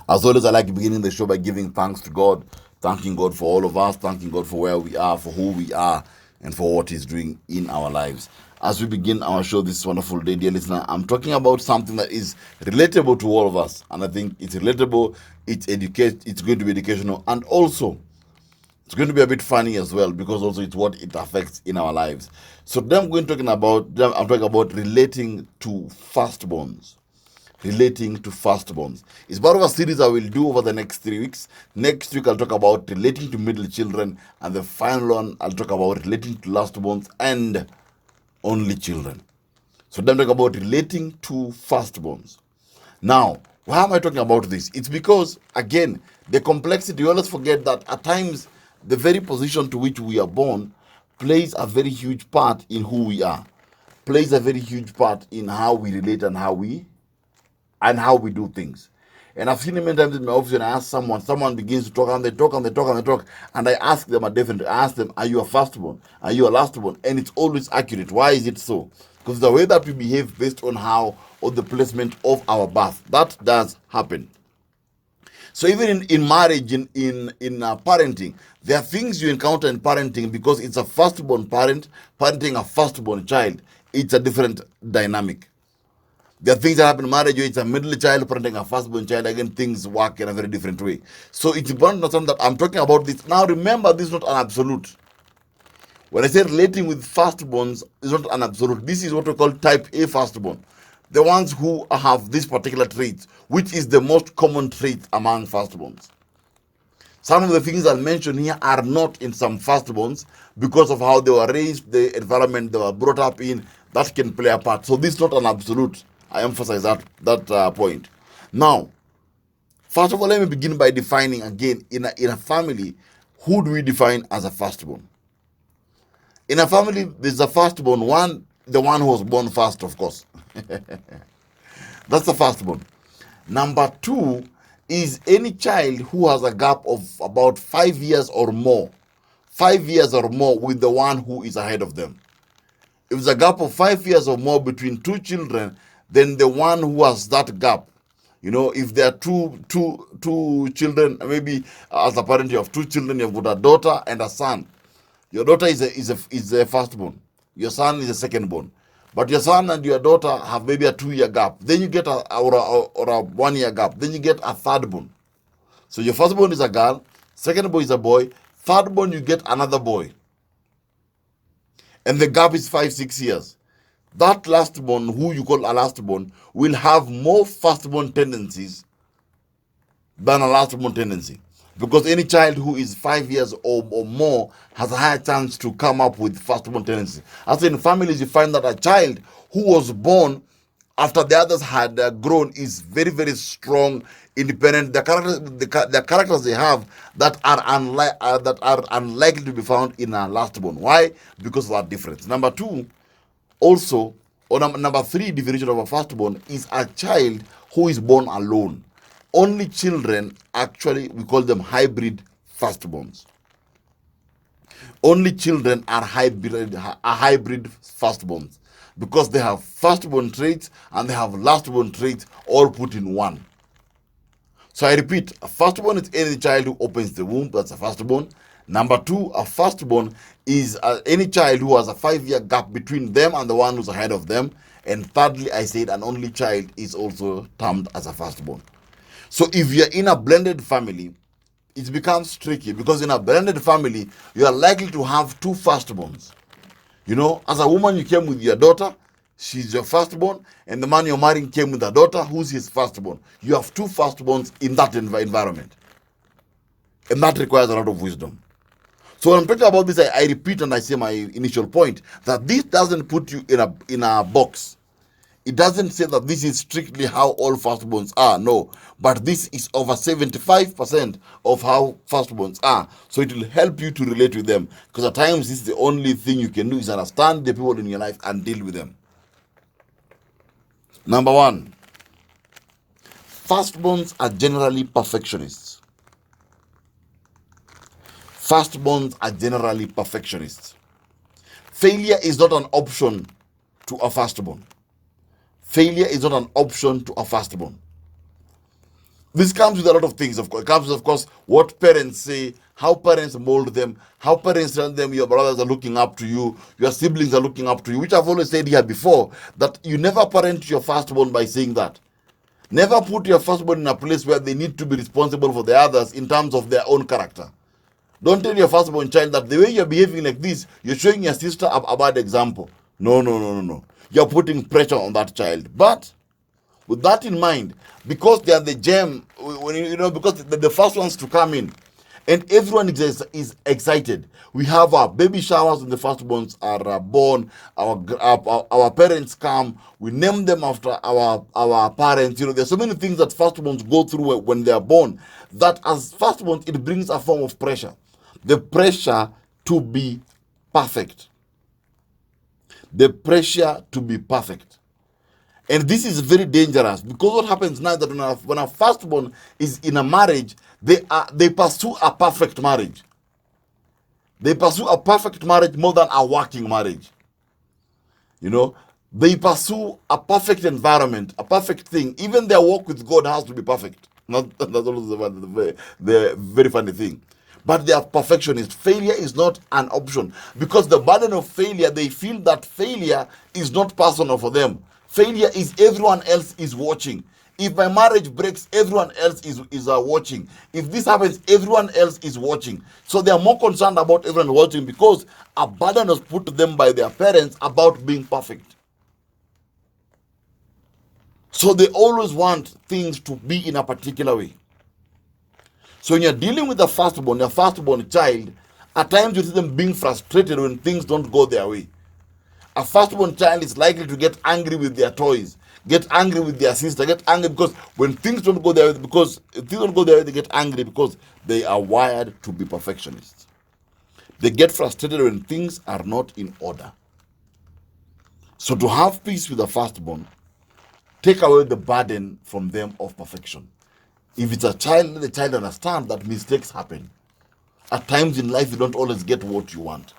As always, I like beginning the show by giving thanks to God, thanking God for all of us, thanking God for where we are, for who we are, and for what He's doing in our lives. As we begin our show this wonderful day, dear listener, I'm talking about something that is relatable to all of us, and I think it's relatable, it's going to be educational, and also it's going to be a bit funny as well because also it's what it affects in our lives. So today I'm talking about relating to firstborns, relating to firstborns. It's part of a series I will do over the next 3 weeks. Next week, I'll talk about relating to middle children, and the final one, I'll talk about relating to lastborns and only children. So, then I'm talking about relating to firstborns. Now, why am I talking about this? It's because, again, the complexity, we always forget that at times the very position to which we are born plays a very huge part in who we are, plays a very huge part in how we relate and how we do things. And I've seen it many times in my office, and I ask someone begins to talk, and they talk, and they talk, and they talk, and I ask them I ask them, are you a firstborn? Are you a lastborn? And it's always accurate. Why is it so? Because the way that we behave based on or the placement of our birth, that does happen. So even in marriage, in parenting, there are things you encounter in parenting because it's a firstborn parent, parenting a firstborn child. It's a different dynamic. There are things that happen in marriage where it's a middle child parenting a firstborn child. Again, things work in a very different way. So it's important to understand that I'm talking about this. Now remember, this is not an absolute. When I say relating with firstborns, it's not an absolute. This is what we call type A firstborn. The ones who have this particular trait, which is the most common trait among firstborns. Some of the things I'll mention here are not in some firstborns because of how they were raised, the environment they were brought up in. That can play a part. So this is not an absolute. I emphasize that point. Now, first of all, let me begin by defining again in a family, who do we define as a firstborn? In a family, there's a firstborn one, the one who was born first, of course. That's the firstborn. Number two is any child who has a gap of about 5 years or more. 5 years or more with the one who is ahead of them. If there's a gap of 5 years or more between two children, then the one who has that gap, if there are two children, maybe as a parent you have two children, you've got a daughter and a son. Your daughter is a firstborn. Your son is a secondborn. But your son and your daughter have maybe a 2 year gap. Then you get a 1 year gap. Then you get a thirdborn. So your firstborn is a girl, secondborn is a boy, thirdborn you get another boy. And the gap is 5-6 years. That lastborn, who you call a lastborn, will have more firstborn tendencies than a lastborn tendency. Because any child who is 5 years or more has a higher chance to come up with firstborn tendencies. As in families, you find that a child who was born after the others had grown is very, very strong, independent. The characters they have that are unlikely to be found in a lastborn. Why? Because of that difference. Number two, also, or number three definition of a firstborn is a child who is born alone. Only children, actually, we call them hybrid firstborns. Only children are hybrid firstborns because they have firstborn traits and they have lastborn traits all put in one. So I repeat, a firstborn is any child who opens the womb. That's a firstborn. Number two, a firstborn is any child who has a 5 year gap between them and the one who's ahead of them. And thirdly, I said an only child is also termed as a firstborn. So if you're in a blended family, it becomes tricky because in a blended family, you are likely to have two firstborns. As a woman, you came with your daughter, she's your firstborn, and the man you're marrying came with a daughter, who's his firstborn. You have two firstborns in that environment. And that requires a lot of wisdom. So when I'm talking about this, I repeat and I say my initial point, that this doesn't put you in a box. It doesn't say that this is strictly how all firstborns are, no. But this is over 75% of how firstborns are. So it will help you to relate with them. Because at times, this is the only thing you can do is understand the people in your life and deal with them. Number one, firstborns are generally perfectionists. Firstborns are generally perfectionists. Failure is not an option to a firstborn. Failure is not an option to a firstborn. This comes with a lot of things, of course. It comes with, of course, what parents say, how parents mold them, how parents tell them your brothers are looking up to you, your siblings are looking up to you, which I've always said here before, that you never parent your firstborn by saying that. Never put your firstborn in a place where they need to be responsible for the others in terms of their own character. Don't tell your firstborn child that the way you're behaving like this, you're showing your sister a bad example. No, no, no, no, no. You're putting pressure on that child. But with that in mind, because they are the gem, because the first ones to come in, and everyone is excited. We have our baby showers when the firstborns are born. Our parents come. We name them after our parents. There's so many things that firstborns go through when they are born. That as firstborns, it brings a form of pressure. The pressure to be perfect. The pressure to be perfect. And this is very dangerous, because what happens now that when a firstborn is in a marriage, they pursue a perfect marriage. They pursue a perfect marriage more than a working marriage. They pursue a perfect environment, a perfect thing. Even their walk with God has to be perfect. That's also the very funny thing. But they are perfectionists. Failure is not an option, because the burden of failure, they feel that failure is not personal for them. Failure is everyone else is watching. If my marriage breaks, everyone else is watching. If this happens, everyone else is watching. So they are more concerned about everyone watching, because a burden was put to them by their parents about being perfect. So they always want things to be in a particular way. So when you're dealing with your firstborn child, at times you see them being frustrated when things don't go their way. A firstborn child is likely to get angry with their toys, get angry with their sister, get angry because when things don't go their way, they get angry because they are wired to be perfectionists. They get frustrated when things are not in order. So to have peace with the firstborn, take away the burden from them of perfection. If it's a child, let the child understand that mistakes happen. At times in life, you don't always get what you want.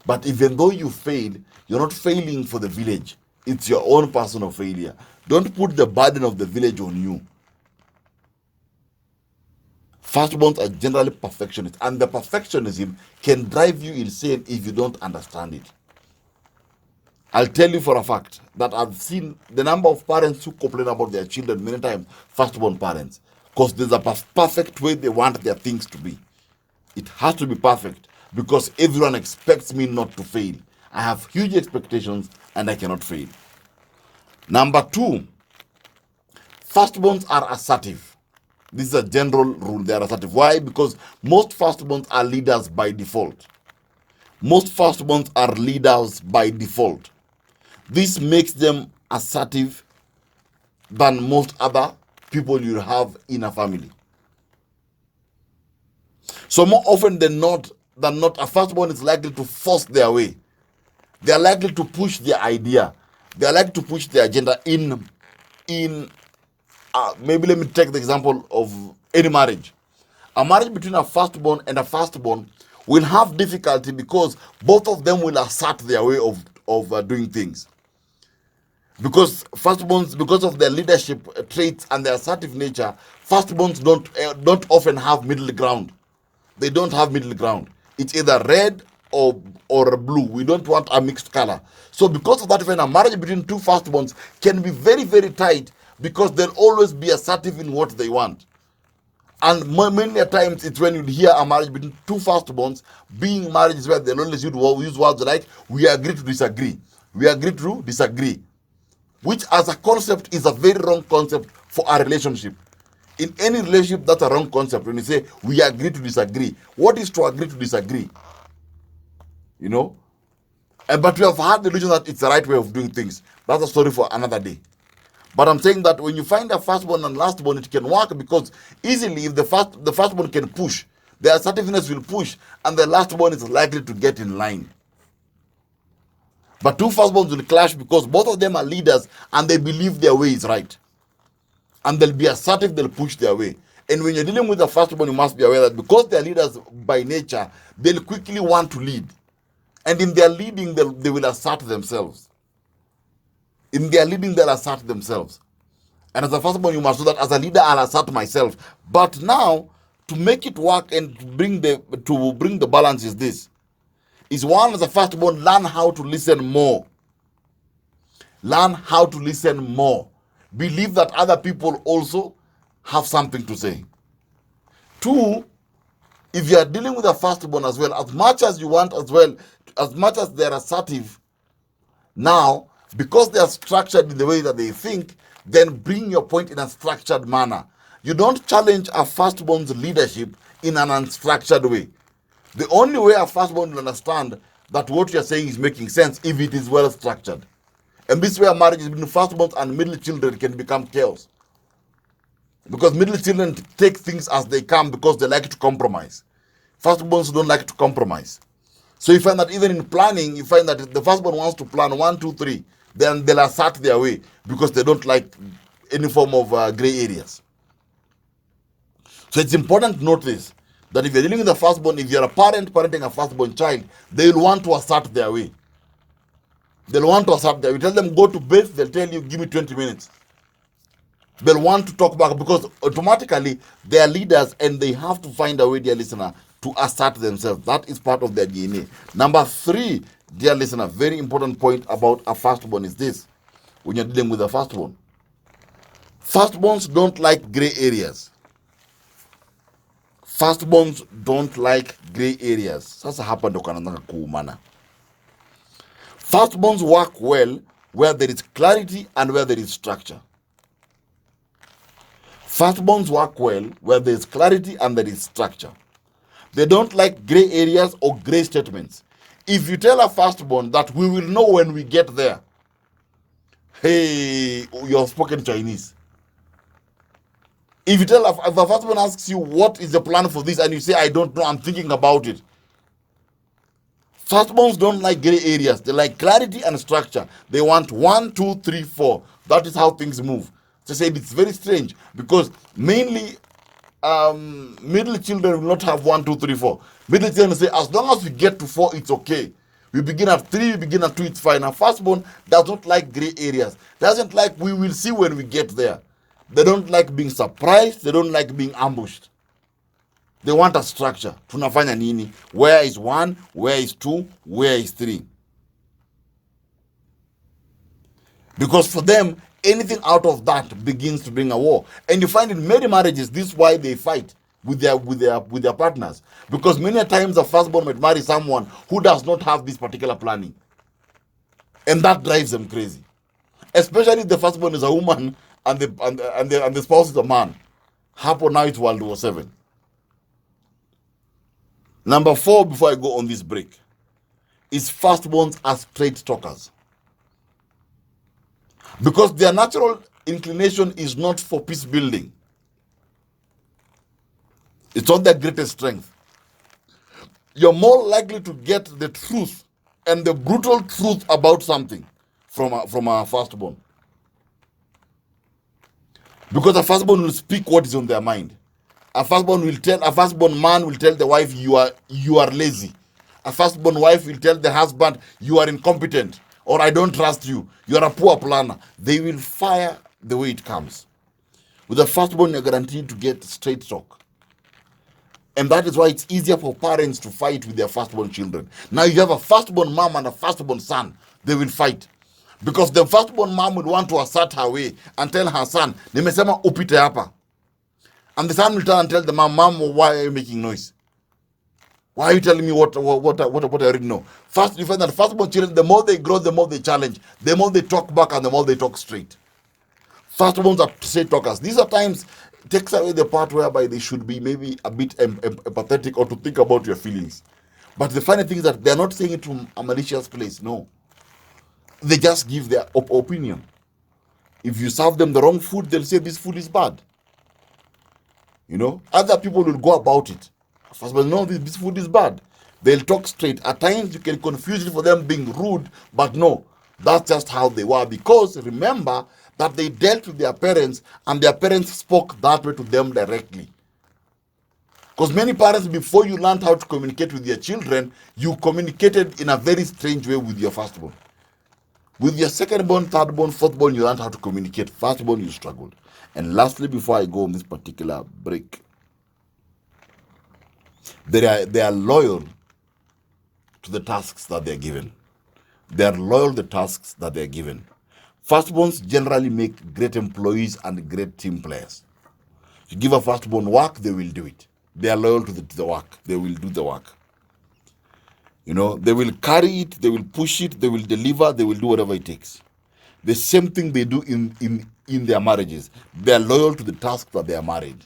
But even though you fail, you're not failing for the village. It's your own personal failure. Don't put the burden of the village on you. Firstborns are generally perfectionists, and the perfectionism can drive you insane if you don't understand it. I'll tell you for a fact that I've seen the number of parents who complain about their children many times, firstborn parents, because there's a perfect way they want their things to be. It has to be perfect, because everyone expects me not to fail. I have huge expectations and I cannot fail. Number two, firstborns are assertive. This is a general rule. They are assertive. Why? Because most firstborns are leaders by default. Most firstborns are leaders by default. This makes them assertive than most other people you have in a family. So more often than not, a firstborn is likely to force their way. They are likely to push their idea. They are likely to push their agenda in maybe let me take the example of any marriage. A marriage between a firstborn and a firstborn will have difficulty because both of them will assert their way of doing things. Because firstborns, because of their leadership traits and their assertive nature, firstborns don't often have middle ground. They don't have middle ground. It's either red or blue. We don't want a mixed color. So because of that, when a marriage between two firstborns can be very, very tight, because they'll always be assertive in what they want. And many times it's when you hear a marriage between two firstborns being marriages where they'll always use words like, we agree to disagree. We agree to disagree. Which as a concept is a very wrong concept for a relationship. In any relationship, that's a wrong concept. When you say, we agree to disagree. What is to agree to disagree? But we have had the illusion that it's the right way of doing things. That's a story for another day. But I'm saying that when you find a firstborn and lastborn, it can work, because easily if the firstborn can push, their assertiveness will push, and the lastborn is likely to get in line. But two firstborns will clash because both of them are leaders and they believe their way is right. And they'll be assertive, they'll push their way. And when you're dealing with the firstborn, you must be aware that because they're leaders by nature, they'll quickly want to lead. And in their leading, they will assert themselves. In their leading, they'll assert themselves. And as a firstborn, you must know that as a leader, I'll assert myself. But now, to make it work and to bring the balance is this. Is one, as a firstborn, learn how to listen more. Learn how to listen more. Believe that other people also have something to say. Two, if you are dealing with a firstborn as well, as much as you want as well, as much as they're assertive, now, because they are structured in the way that they think, then bring your point in a structured manner. You don't challenge a firstborn's leadership in an unstructured way. The only way a firstborn will understand that what you're saying is making sense if it is well structured. And this is where marriages between firstborns and middle children can become chaos. Because middle children take things as they come because they like to compromise. Firstborns don't like to compromise. So you find that even in planning, you find that if the firstborn wants to plan 1, 2, 3, then they'll assert their way because they don't like any form of gray areas. So it's important to note this, that if you're dealing with a firstborn, if you're a parent parenting a firstborn child, they'll want to assert their way. They'll want to assert their way. You tell them go to bed, they'll tell you give me 20 minutes. They'll want to talk back because automatically they are leaders and they have to find a way, dear listener, to assert themselves. That is part of their DNA. Number 3, dear listener, very important point about a firstborn is this. When you're dealing with a firstborn, firstborns don't like gray areas. Firstborns don't like gray areas. Sasa hapa ndo kanataka kuumana. Firstborns work well where there is clarity and where there is structure. Firstborns work well where there is clarity and there is structure. They don't like gray areas or gray statements. If you tell a firstborn that we will know when we get there, hey, you have spoken Chinese. If you tell if a firstborn asks you what is the plan for this and you say I don't know, I'm thinking about it. Firstborns don't like gray areas. They like clarity and structure. They want 1, 2, 3, 4. That is how things move. They said it's very strange because mainly middle children will not have 1, 2, 3, 4. Middle children say as long as we get to 4, it's okay. We begin at 3, we begin at 2, it's fine. And firstborn does not like gray areas. Doesn't like we will see when we get there. They don't like being surprised. They don't like being ambushed. They want a structure. Tunafanya nini? Where is 1? Where is 2? Where is 3? Because for them, anything out of that begins to bring a war. And you find in many marriages, this is why they fight with their partners. Because many times a firstborn might marry someone who does not have this particular planning. And that drives them crazy. Especially if the firstborn is a woman and the spouse is a man. Happen now it's World War 7. Number 4, before I go on this break, is firstborns are straight talkers. Because their natural inclination is not for peace building. It's not their greatest strength. You're more likely to get the truth and the brutal truth about something from a firstborn. Because a firstborn will speak what is on their mind. A firstborn man will tell the wife, you are lazy. A firstborn wife will tell the husband, you are incompetent, or I don't trust you. You are a poor planner. They will fire the way it comes. With a firstborn, you're guaranteed to get straight talk. And that is why it's easier for parents to fight with their firstborn children. Now, if you have a firstborn mom and a firstborn son, they will fight. Because the firstborn mom will want to assert her way and tell her son, nimesema upite hapa. And the son will turn and tell the mom, why are you making noise? Why are you telling me what I already know? First, you find that firstborn children, the more they grow, the more they challenge, the more they talk back, and the more they talk straight. Firstborns are straight talkers. These are times it takes away the part whereby they should be maybe a bit empathetic or to think about your feelings. But the funny thing is that they're not saying it from a malicious place. No. They just give their opinion. If you serve them the wrong food, they'll say this food is bad. You know, other people will go about it. First, but no, this food is bad. They'll talk straight. At times, you can confuse it for them being rude, but no, that's just how they were. Because remember that they dealt with their parents, and their parents spoke that way to them directly. Because many parents, before you learned how to communicate with your children, you communicated in a very strange way with your firstborn. With your second born, third born, fourth born, you learned how to communicate. First born, you struggled. And lastly, before I go on this particular break, they are loyal to the tasks that they're given. They are loyal to the tasks that they're given. Firstborns generally make great employees and great team players. You give a firstborn work, they will do it. They are loyal to the work. They will do the work. You know, they will carry it, they will push it, they will deliver, they will do whatever it takes. The same thing they do in their marriages. They are loyal to the task that they are married.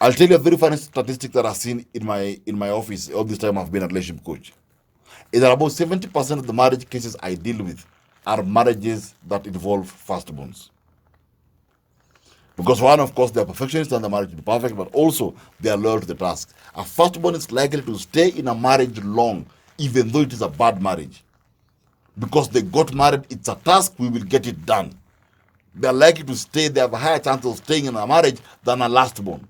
I'll tell you a very funny statistic that I've seen in my office all this time I've been a relationship coach. Is that about 70% of the marriage cases I deal with are marriages that involve firstborns. Because one, of course, they are perfectionists and the marriage to be perfect, but also they are loyal to the task. A firstborn is likely to stay in a marriage long, even though it is a bad marriage. Because they got married, it's a task, we will get it done. They are likely to stay, they have a higher chance of staying in a marriage than a lastborn.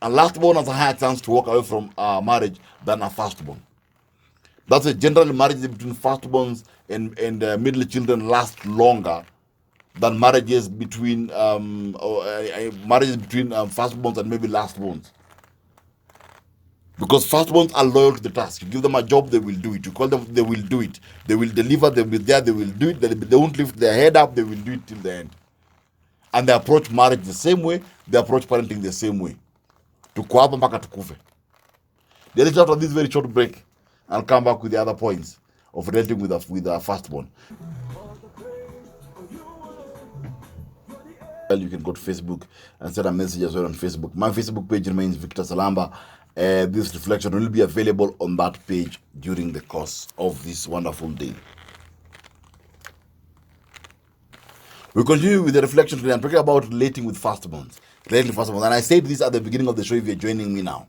A lastborn has a higher chance to walk away from a marriage than a firstborn. That's why generally marriages between firstborns and middle children last longer than marriages between firstborns and maybe lastborns. Because firstborns are loyal to the task. You give them a job, they will do it. You call them, they will do it. They will deliver, they will be there, they will do it. They won't lift their head up, they will do it till the end. And they approach marriage the same way, they approach parenting the same way. Tuko hapa mpaka tukufe. Let's after this very short break, I'll come back with the other points of relating with a firstborn. You can go to Facebook and send a message as well on Facebook. My Facebook page remains Victor Salamba. This reflection will be available on that page during the course of this wonderful day. We continue with the reflection today. I'm talking about relating with firstborns. Relating with firstborns. And I said this at the beginning of the show if you're joining me now.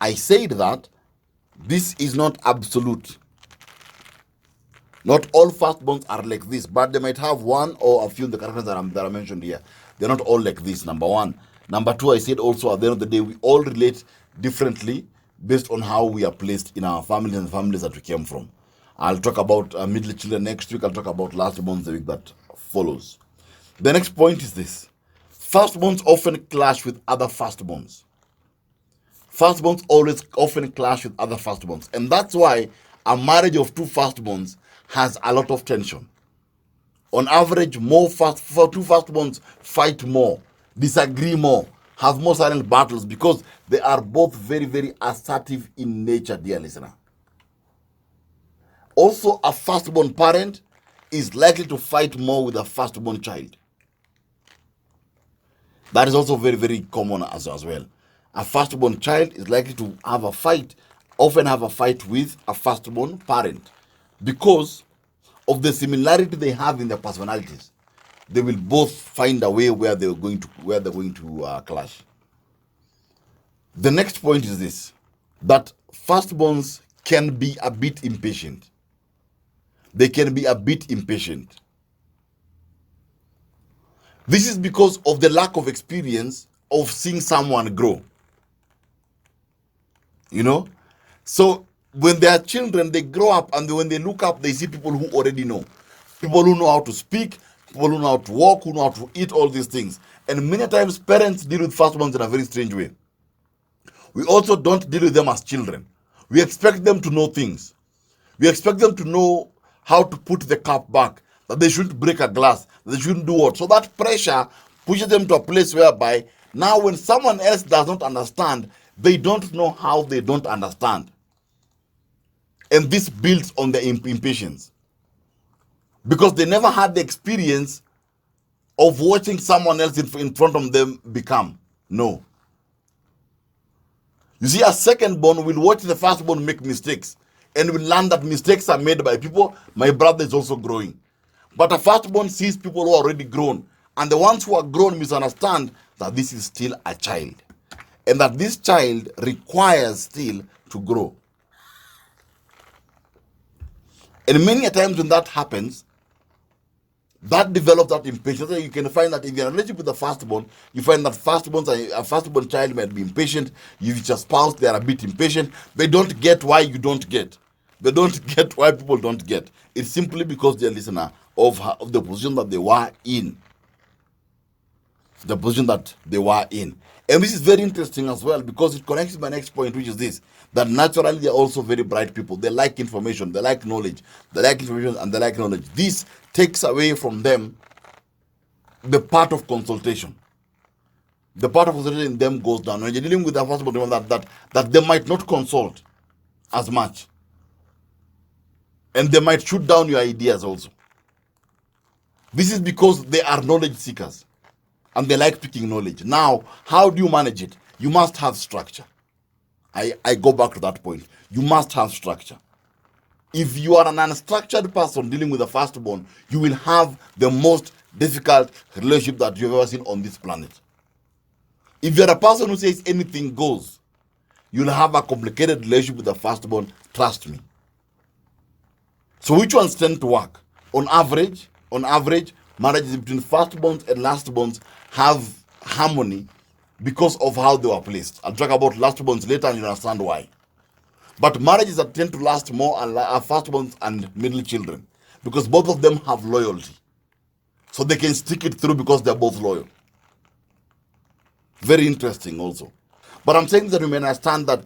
I said that this is not absolute. Not all firstborns are like this, but they might have one or a few of the characters that are mentioned here. They're not all like this, number one. Number two, I said also at the end of the day, we all relate differently based on how we are placed in our families and the families that we came from. I'll talk about middle children next week. I'll talk about lastborns the week that follows. The next point is this. Firstborns often clash with other firstborns. Firstborns always often clash with other firstborns. And that's why a marriage of two firstborns has a lot of tension. On average, two firstborns fight more, disagree more, have more silent battles because they are both very, very assertive in nature, dear listener. Also, a firstborn parent is likely to fight more with a firstborn child. That is also very, very common as well. A firstborn child is likely to often have a fight with a firstborn parent because of the similarity they have in their personalities. They will both find a way where they're going to clash. The next point is this, that firstborns can be a bit impatient. They can be a bit impatient. This is because of the lack of experience of seeing someone grow. You know? So when they are children, they grow up, and when they look up, they see people who already know. People who know how to speak, people who know how to walk, who know how to eat, all these things. And many times parents deal with firstborns in a very strange way. We also don't deal with them as children. We expect them to know things. We expect them to know how to put the cup back, that they shouldn't break a glass, that they shouldn't do what. So that pressure pushes them to a place whereby now when someone else does not understand, they don't know how they don't understand. And this builds on the impatience. Because they never had the experience of watching someone else in front of them become. No. You see, a second-born will watch the firstborn make mistakes and will learn that mistakes are made by people. My brother is also growing. But a firstborn sees people who are already grown. And the ones who are grown misunderstand that this is still a child. And that this child requires still to grow. And many a times when that happens, that develops that impatience. So you can find that if you're in a relationship with a firstborn, you find that a firstborn child might be impatient. If it's a spouse, they are a bit impatient. They don't get why you don't get. They don't get why people don't get. It's simply because they're listener of the position that they were in. The position that they were in. And this is very interesting as well because it connects to my next point, which is this, that naturally they're also very bright people. They like information, they like knowledge, they like information and they like knowledge. This takes away from them the part of consultation. The part of consultation in them goes down. When you're dealing with a first that they might not consult as much. And they might shoot down your ideas also. This is because they are knowledge seekers. And they like picking knowledge. Now, how do you manage it? You must have structure. I go back to that point. You must have structure. If you are an unstructured person dealing with a firstborn, you will have the most difficult relationship that you've ever seen on this planet. If you're a person who says anything goes, you'll have a complicated relationship with the firstborn. Trust me. So which ones tend to work? On average, marriages between firstborns and lastborns have harmony because of how they were placed. I'll talk about lastborns later and you'll understand why. But marriages that tend to last more are firstborns and middle children because both of them have loyalty. So they can stick it through because they're both loyal. Very interesting also. But I'm saying that we may understand that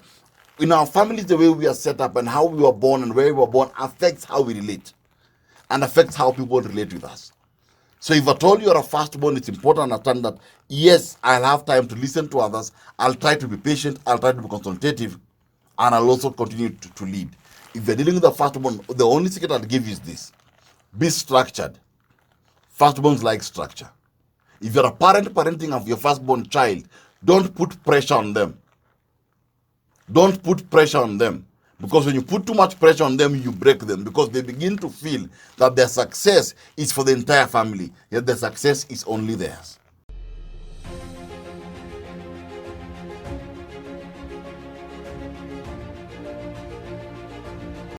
in our families, the way we are set up and how we were born and where we were born affects how we relate and affects how people relate with us. So if at all you're a firstborn, it's important to understand that, yes, I'll have time to listen to others. I'll try to be patient. I'll try to be consultative. And I'll also continue to lead. If you're dealing with a firstborn, the only secret I'll give you is this. Be structured. Firstborns like structure. If you're a parent parenting of your firstborn child, don't put pressure on them. Don't put pressure on them. Because when you put too much pressure on them, you break them. Because they begin to feel that their success is for the entire family. Yet their success is only theirs.